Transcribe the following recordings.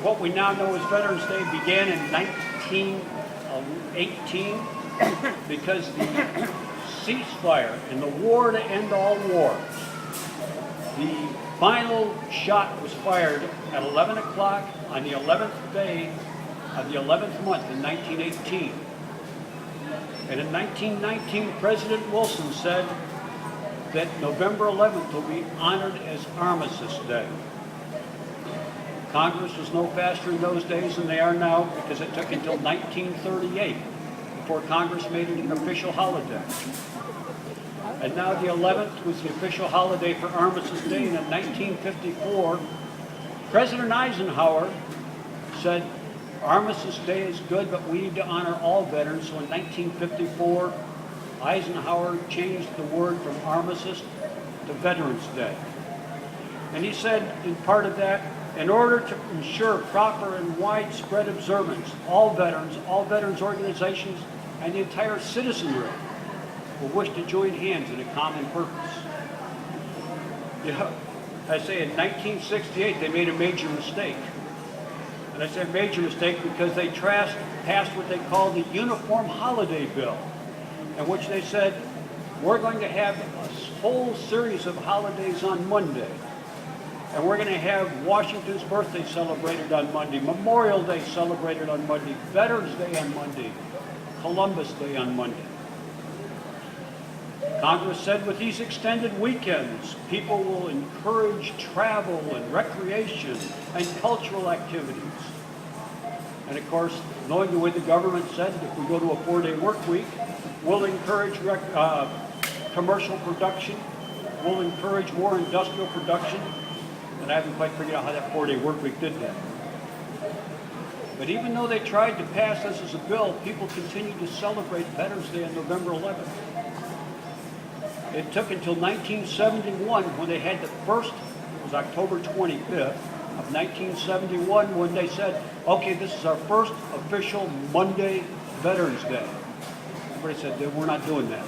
what we now know as Veterans Day began in 1918 because the ceasefire in the war to end all wars, the final shot was fired at 11 o'clock on the 11th day of the 11th month in 1918. And in 1919, President Wilson said that November 11th will be honored as Armistice Day. Congress was no faster in those days than they are now because it took until 1938 before Congress made it an official holiday. And now the 11th was the official holiday for Armistice Day, and in 1954, President Eisenhower said, Armistice Day is good, but we need to honor all veterans. So in 1954, Eisenhower changed the word from Armistice to Veterans Day. And he said, in part of that, in order to ensure proper and widespread observance, all veterans organizations, and the entire citizenry will wish to join hands in a common purpose. You know, I say in 1968 they made a major mistake. And I say major mistake because they passed what they called the Uniform Holiday Bill, in which they said, we're going to have a whole series of holidays on Monday. And we're going to have Washington's birthday celebrated on Monday, Memorial Day celebrated on Monday, Veterans Day on Monday, Columbus Day on Monday. Congress said with these extended weekends, people will encourage travel and recreation and cultural activities. And of course, knowing the way the government said, if we go to a 4-day work week, we'll encourage commercial production, we'll encourage more industrial production, and I haven't quite figured out how that 4-day work week did that. But even though they tried to pass this as a bill, people continued to celebrate Veterans Day on November 11th. It took until 1971 when they had the first, it was October 25th of 1971, when they said, okay, this is our first official Monday Veterans Day. Everybody said, we're not doing that.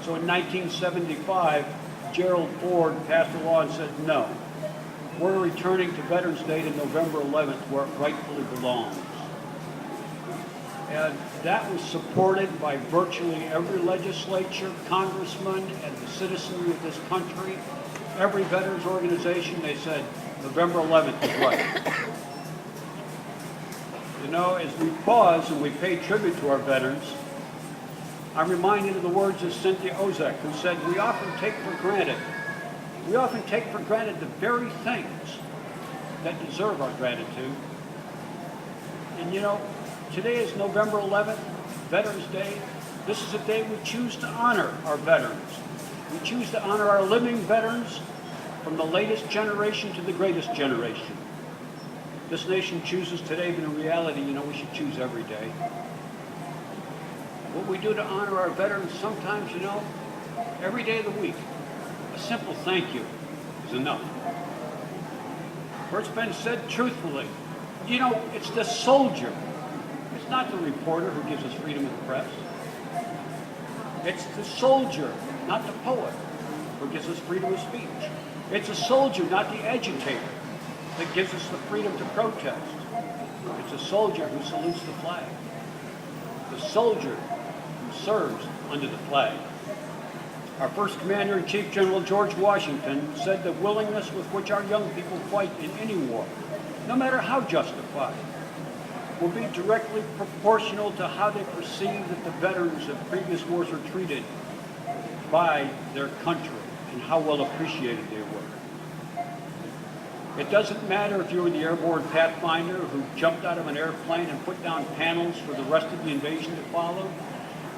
So in 1975, Gerald Ford passed a law and said, no, we're returning to Veterans Day to November 11th where it rightfully belongs. And that was supported by virtually every legislature, congressman, and the citizenry of this country. Every veterans organization, they said, November 11th is right. You know, as we pause and we pay tribute to our veterans, I'm reminded of the words of Cynthia Ozek, who said, we often take for granted the very things that deserve our gratitude. And you know, today is November 11th, Veterans Day. This is a day we choose to honor our veterans. We choose to honor our living veterans from the latest generation to the greatest generation. This nation chooses today, but in reality, you know, we should choose every day. What we do to honor our veterans sometimes, you know, every day of the week, a simple thank you is enough. Where it's been said truthfully, you know, it's the soldier. It's not the reporter who gives us freedom of the press. It's the soldier, not the poet, who gives us freedom of speech. It's a soldier, not the agitator, that gives us the freedom to protest. It's a soldier who salutes the flag. The soldier who serves under the flag. Our first Commander-in-Chief, General George Washington, said the willingness with which our young people fight in any war, no matter how justified, will be directly proportional to how they perceive that the veterans of previous wars are treated by their country and how well appreciated they were. It doesn't matter if you were the Airborne Pathfinder who jumped out of an airplane and put down panels for the rest of the invasion to follow.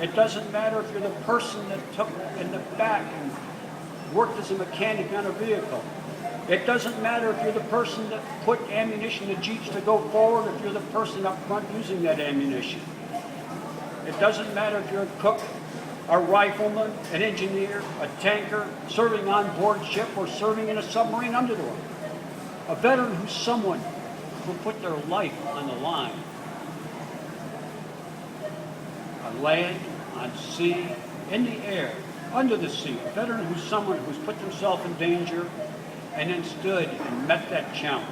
It doesn't matter if you're the person that took in the back and worked as a mechanic on a vehicle. It doesn't matter if you're the person that put ammunition in jeeps to go forward, if you're the person up front using that ammunition. It doesn't matter if you're a cook, a rifleman, an engineer, a tanker, serving on board ship, or serving in a submarine under the water. A veteran who's someone who put their life on the line. On land, on sea, in the air, under the sea. A veteran who's someone who's put themselves in danger and then stood and met that challenge.